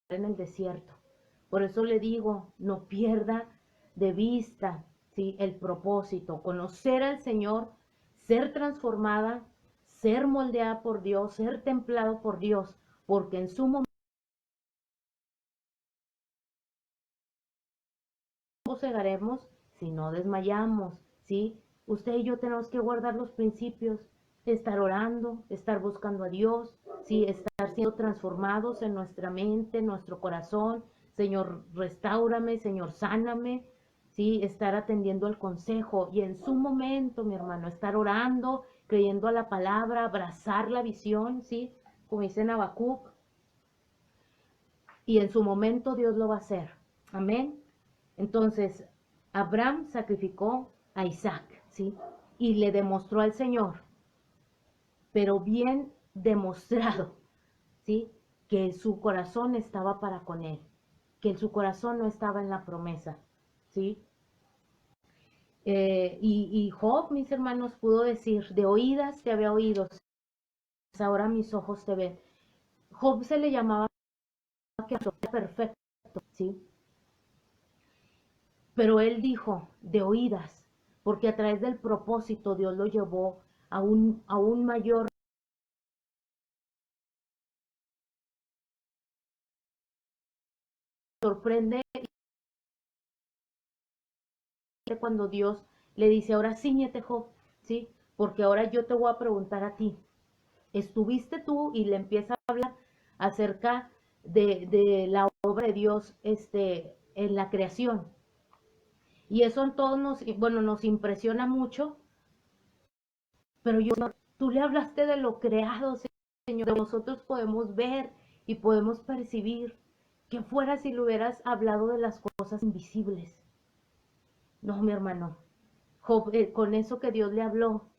en el desierto. Por eso le digo, no pierda de vista, ¿sí?, el propósito, conocer al Señor, ser transformada, ser moldeada por Dios, ser templado por Dios, porque en su momento cegaremos si no desmayamos, ¿sí? Usted y yo tenemos que guardar los principios, estar orando, estar buscando a Dios, ¿sí? Estar siendo transformados en nuestra mente, en nuestro corazón. Señor, restáurame, Señor, sáname, ¿sí? Estar atendiendo al consejo y en su momento, mi hermano, estar orando, creyendo a la palabra, abrazar la visión, ¿sí? Como dice en Habacuc, y en su momento Dios lo va a hacer. Amén. Entonces, Abraham sacrificó a Isaac, ¿sí? Y le demostró al Señor, pero bien demostrado, ¿sí? Que su corazón estaba para con él, que su corazón no estaba en la promesa, ¿sí? Y Job, mis hermanos, pudo decir, de oídas te había oído, ahora mis ojos te ven. Job se le llamaba que era perfecto, ¿sí? Pero él dijo de oídas, porque a través del propósito Dios lo llevó a un mayor. Sorprende cuando Dios le dice, ahora ciñete, Job, ¿sí? Porque ahora yo te voy a preguntar a ti. ¿Estuviste tú? Y le empieza a hablar acerca de la obra de Dios en la creación. Y eso en todos nos impresiona mucho, pero tú le hablaste de lo creado, Señor, nosotros podemos ver y podemos percibir. Que fuera si le hubieras hablado de las cosas invisibles. No, mi hermano. Job, con eso que Dios le habló,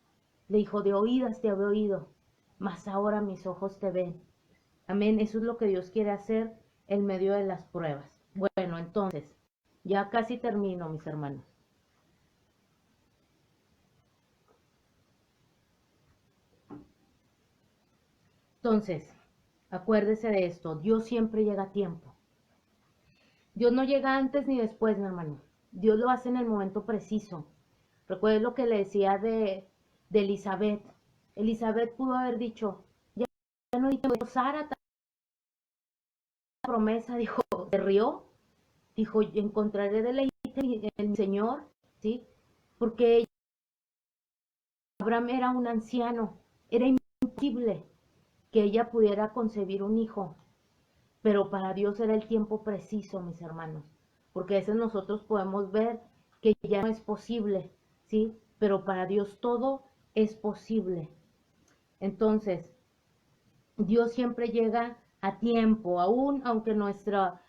le dijo, de oídas te había oído, mas ahora mis ojos te ven. Amén. Eso es lo que Dios quiere hacer en medio de las pruebas. Bueno, entonces, ya casi termino, mis hermanos. Entonces, Acuérdese de esto, Dios siempre llega a tiempo. Dios no llega antes ni después, mi hermano. Dios lo hace en el momento preciso. Recuerde lo que le decía de Elizabeth. Elizabeth pudo haber dicho, ya no hay tiempo. Sara, promesa, dijo, se rió, dijo, encontraré deleite en mi Señor, ¿sí? Porque Abraham era un anciano, era imposible que ella pudiera concebir un hijo, pero para Dios era el tiempo preciso, mis hermanos, porque a veces nosotros podemos ver que ya no es posible, ¿sí? Pero para Dios todo es posible. Entonces, Dios siempre llega a tiempo, aún aunque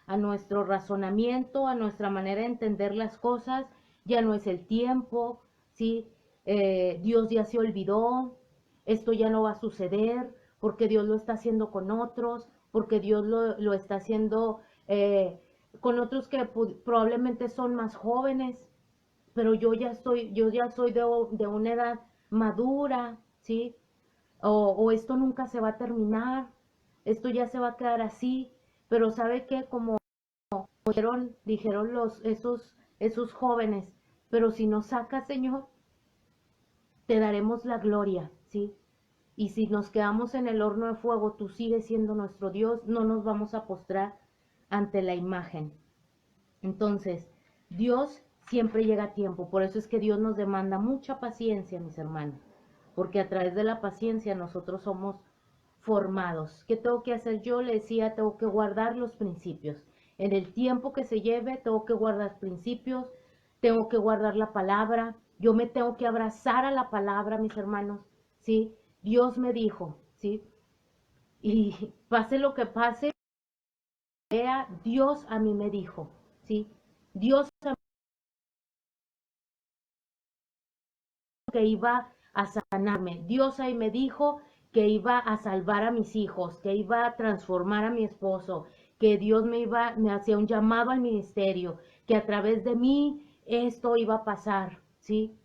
a nuestro razonamiento, a nuestra manera de entender las cosas, ya no es el tiempo, ¿sí? Dios ya se olvidó, esto ya no va a suceder, porque Dios lo está haciendo con otros, porque Dios lo está haciendo con otros que probablemente son más jóvenes, pero yo ya soy de una edad madura, ¿sí? O esto nunca se va a terminar, esto ya se va a quedar así, pero ¿sabe qué? Como dijeron esos jóvenes, pero si nos sacas, Señor, te daremos la gloria, ¿sí? Y si nos quedamos en el horno de fuego, tú sigues siendo nuestro Dios, no nos vamos a postrar ante la imagen. Entonces, Dios siempre llega a tiempo, por eso es que Dios nos demanda mucha paciencia, mis hermanos, porque a través de la paciencia nosotros somos formados. ¿Qué tengo que hacer yo? Le decía, tengo que guardar los principios. En el tiempo que se lleve, tengo que guardar principios, tengo que guardar la palabra, yo me tengo que abrazar a la palabra, mis hermanos, ¿sí? Dios me dijo, ¿sí? Y pase lo que pase, Dios a mí me dijo, ¿sí? Dios a mí que iba a sanarme, Dios ahí me dijo que iba a salvar a mis hijos, que iba a transformar a mi esposo, que Dios me hacía un llamado al ministerio, que a través de mí esto iba a pasar, ¿sí?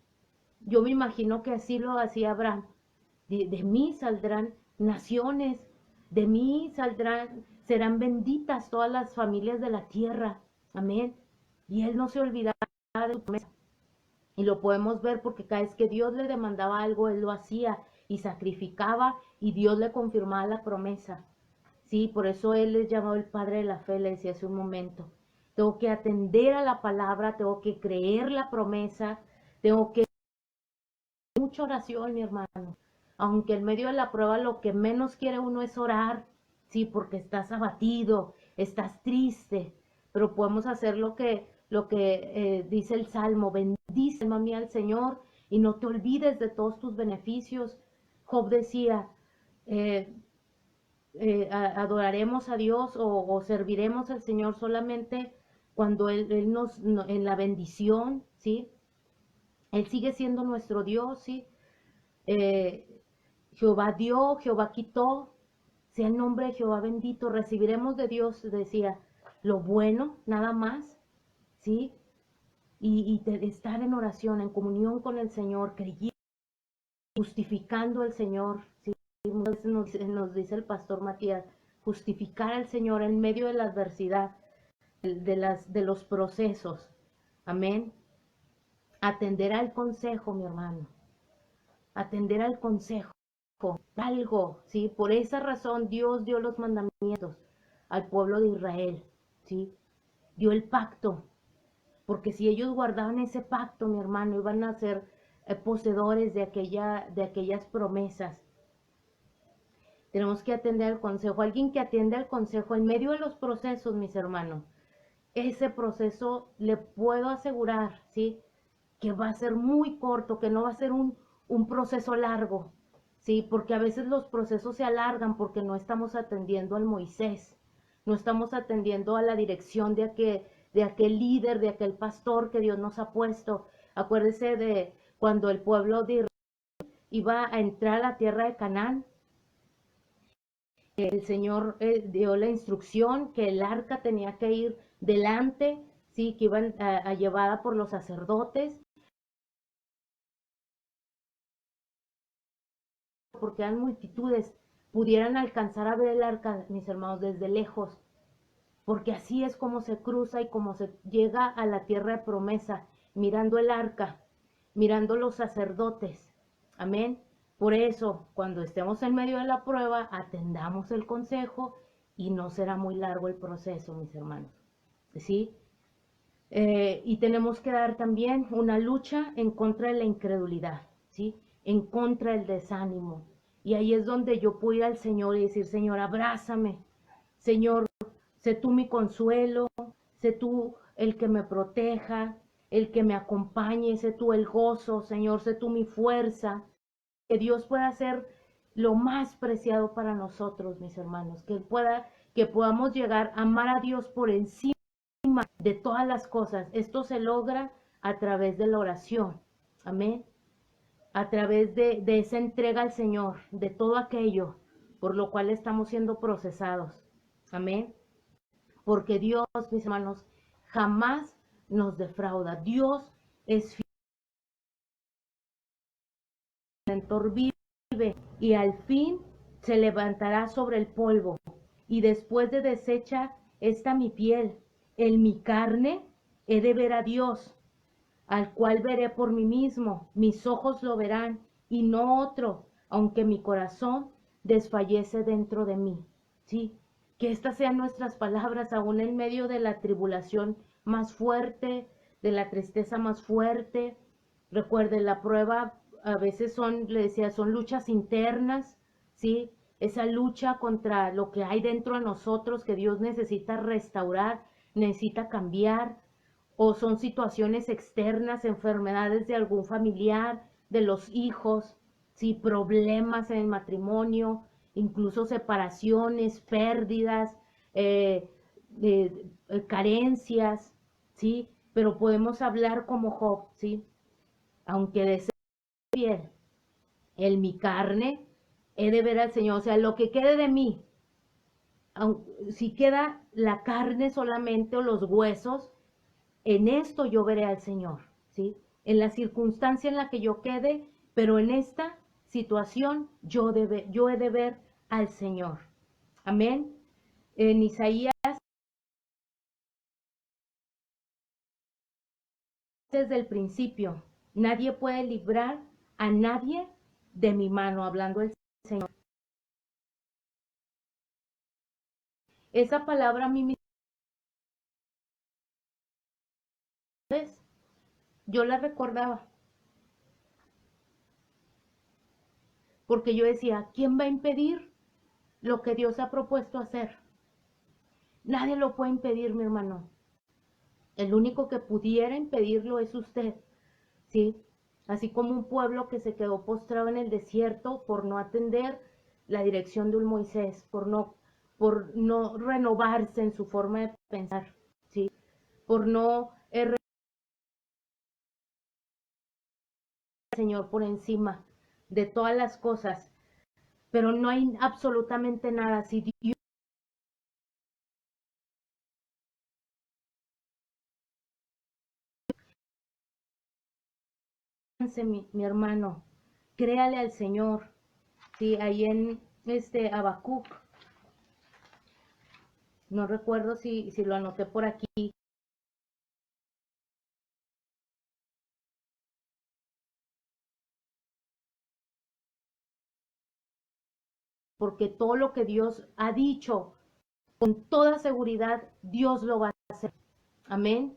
Yo me imagino que así lo hacía Abraham. De mí saldrán naciones, de mí serán benditas todas las familias de la tierra. Amén. Y él no se olvidaba de su promesa. Y lo podemos ver porque cada vez que Dios le demandaba algo, él lo hacía y sacrificaba y Dios le confirmaba la promesa. Sí, por eso él es llamado el Padre de la Fe, le decía hace un momento. Tengo que atender a la palabra, tengo que creer la promesa, tengo que mucha oración, mi hermano. Aunque en medio de la prueba lo que menos quiere uno es orar, sí, porque estás abatido, estás triste, pero podemos hacer lo que dice el Salmo, bendice, alma mía, al Señor y no te olvides de todos tus beneficios. Job decía, eh, adoraremos a Dios o serviremos al Señor solamente cuando Él en la bendición, ¿sí? Él sigue siendo nuestro Dios, ¿sí? Eh, Jehová dio, Jehová quitó, sea el nombre de Jehová bendito, recibiremos de Dios, decía, lo bueno, nada más, ¿sí? Y estar en oración, en comunión con el Señor, creyendo, justificando al Señor, ¿sí? Muchas veces nos dice el pastor Matías, justificar al Señor en medio de la adversidad, de los procesos, amén. Atender al consejo, mi hermano, atender al consejo, algo, ¿sí? Por esa razón Dios dio los mandamientos al pueblo de Israel, ¿sí? Dio el pacto, porque si ellos guardaban ese pacto, mi hermano, iban a ser poseedores de aquellas promesas. Tenemos que atender al consejo. Alguien que atiende al consejo en medio de los procesos, mis hermanos, ese proceso le puedo asegurar, ¿sí? Que va a ser muy corto, que no va a ser un proceso largo, ¿sí? Porque a veces los procesos se alargan porque no estamos atendiendo al Moisés, no estamos atendiendo a la dirección de aquel líder, de aquel pastor que Dios nos ha puesto. Acuérdese de cuando el pueblo de Israel iba a entrar a la tierra de Canaán, el Señor dio la instrucción que el arca tenía que ir delante, sí, que iban llevada por los sacerdotes, porque eran multitudes, pudieran alcanzar a ver el arca, mis hermanos, desde lejos, porque así es como se cruza y como se llega a la tierra de promesa, mirando el arca, mirando los sacerdotes. Amén. Por eso, cuando estemos en medio de la prueba, atendamos el consejo y no será muy largo el proceso, mis hermanos. ¿Sí? Y tenemos que dar también una lucha en contra de la incredulidad, ¿sí? En contra del desánimo. Y ahí es donde yo puedo ir al Señor y decir, Señor, abrázame. Señor, sé tú mi consuelo, sé tú el que me proteja, el que me acompañe, sé tú el gozo, Señor, sé tú mi fuerza. Que Dios pueda hacer lo más preciado para nosotros, mis hermanos, que podamos llegar a amar a Dios por encima de todas las cosas. Esto se logra a través de la oración. Amén. A través de esa entrega al Señor, de todo aquello por lo cual estamos siendo procesados. Amén. Porque Dios, mis hermanos, jamás nos defrauda. Dios es fiel. El Redentor vive y al fin se levantará sobre el polvo. Y después de deshecha esta mi piel, en mi carne he de ver a Dios, al cual veré por mí mismo, mis ojos lo verán, y no otro, aunque mi corazón desfallece dentro de mí. Sí, que estas sean nuestras palabras aún en medio de la tribulación más fuerte, de la tristeza más fuerte. Recuerden, la prueba a veces son, le decía, son luchas internas, ¿sí? Esa lucha contra lo que hay dentro de nosotros que Dios necesita restaurar, necesita cambiar, o son situaciones externas, enfermedades de algún familiar, de los hijos, sí, problemas en el matrimonio, incluso separaciones, pérdidas, eh, carencias, sí, pero podemos hablar como Job, sí, aunque desee fiel, en mi carne he de ver al Señor, o sea, lo que quede de mí, si queda la carne solamente o los huesos, en esto yo veré al Señor, ¿sí? En la circunstancia en la que yo quede, pero en esta situación yo he de ver al Señor. Amén. En Isaías, desde el principio, nadie puede librar a nadie de mi mano, hablando el Señor. Esa palabra a mí yo la recordaba, porque yo decía, ¿quién va a impedir lo que Dios ha propuesto hacer? Nadie lo puede impedir, mi hermano. El único que pudiera impedirlo es usted, ¿sí? Así como un pueblo que se quedó postrado en el desierto por no atender la dirección de un Moisés, por no renovarse en su forma de pensar, ¿sí? Por no Señor por encima de todas las cosas, pero no hay absolutamente nada. Si Dios, mi hermano, créale al Señor, ¿sí? Ahí en Habacuc, no recuerdo si lo anoté por aquí, porque todo lo que Dios ha dicho, con toda seguridad, Dios lo va a hacer. Amén.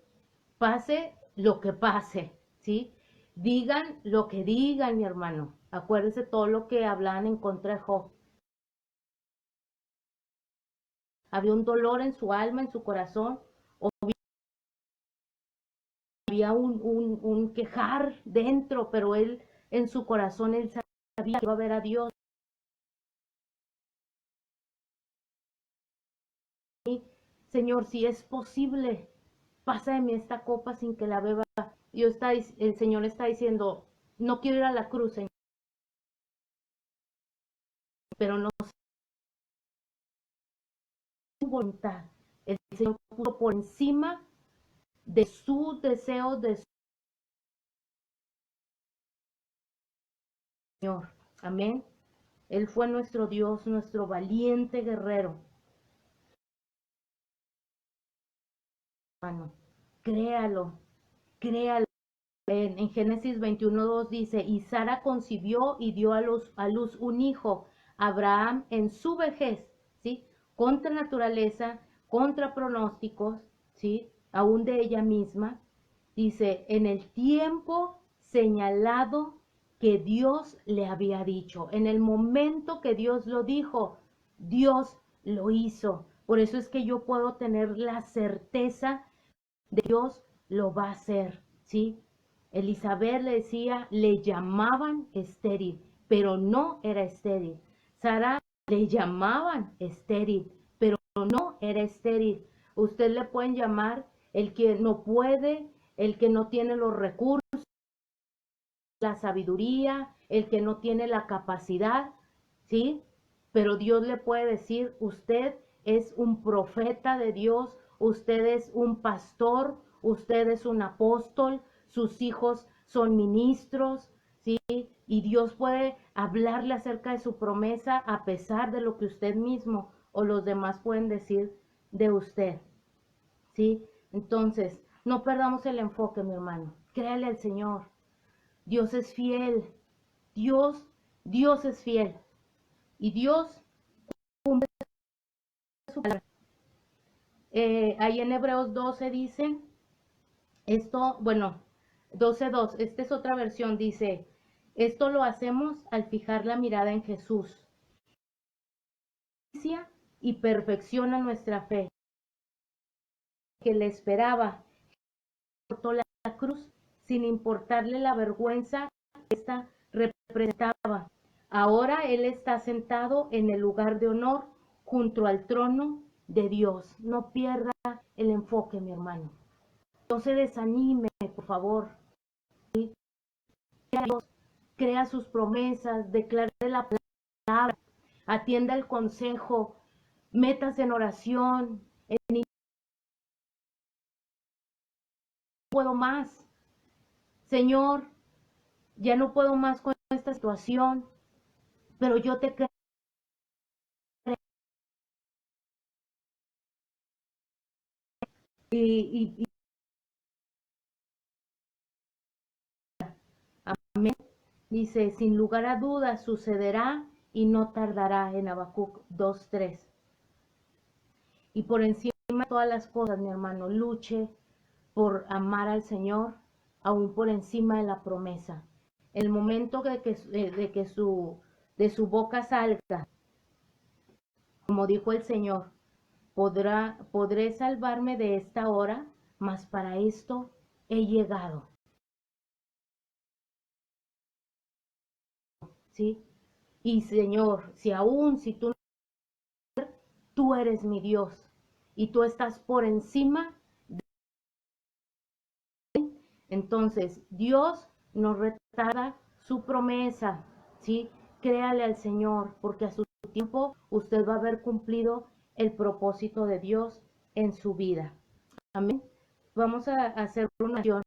Pase lo que pase, ¿sí? Digan lo que digan, mi hermano. Acuérdense todo lo que hablaban en contra de Job. Había un dolor en su alma, en su corazón, o había un quejar dentro, pero él en su corazón, él sabía que iba a ver a Dios. Señor, si es posible, pasa de mí esta copa sin que la beba. El Señor está diciendo, no quiero ir a la cruz, Señor, pero no sé su voluntad. El Señor puso por encima de sus deseos, de su Señor. Amén. Él fue nuestro Dios, nuestro valiente guerrero. Hermano, créalo, créalo. En Génesis 21:2 dice, y Sara concibió y dio a luz un hijo, Abraham en su vejez, ¿sí? Contra naturaleza, contra pronósticos, ¿sí? Aún de ella misma. Dice, en el tiempo señalado que Dios le había dicho. En el momento que Dios lo dijo, Dios lo hizo. Por eso es que yo puedo tener la certeza de que Dios lo va a hacer, ¿sí? Elizabeth le decía, le llamaban estéril, pero no era estéril. Sara le llamaban estéril, pero no era estéril. Usted le pueden llamar el que no puede, el que no tiene los recursos, la sabiduría, el que no tiene la capacidad, ¿sí? Pero Dios le puede decir, usted es un profeta de Dios, usted es un pastor, usted es un apóstol, sus hijos son ministros, ¿sí? Y Dios puede hablarle acerca de su promesa a pesar de lo que usted mismo o los demás pueden decir de usted, ¿sí? Entonces, no perdamos el enfoque, mi hermano. Créale al Señor. Dios es fiel. Dios es fiel. Y Dios cumple su palabra. Ahí en Hebreos 12 dice, esto, bueno, 12:2, esta es otra versión, dice, esto lo hacemos al fijar la mirada en Jesús. Y perfecciona nuestra fe, que le esperaba, portó la cruz sin importarle la vergüenza que esta representaba. Ahora Él está sentado en el lugar de honor junto al trono de Dios. No pierda el enfoque, mi hermano. No se desanime, por favor. ¿Sí? Crea sus promesas, declare la palabra, atienda el consejo, metas en oración. No puedo más. Señor, ya no puedo más con esta situación, pero yo te creo. Y amén. Dice, sin lugar a dudas sucederá y no tardará, en Habacuc 2:3. Y por encima de todas las cosas, mi hermano, luche por amar al Señor, aún por encima de la promesa. El momento de su boca salga, como dijo el Señor, podré salvarme de esta hora, mas para esto he llegado. ¿Sí? Y Señor, si tú eres mi Dios y tú estás por encima, entonces Dios nos retarda su promesa, ¿sí? Créale al Señor, porque a su tiempo usted va a haber cumplido el propósito de Dios en su vida. Amén. Vamos a hacer una oración.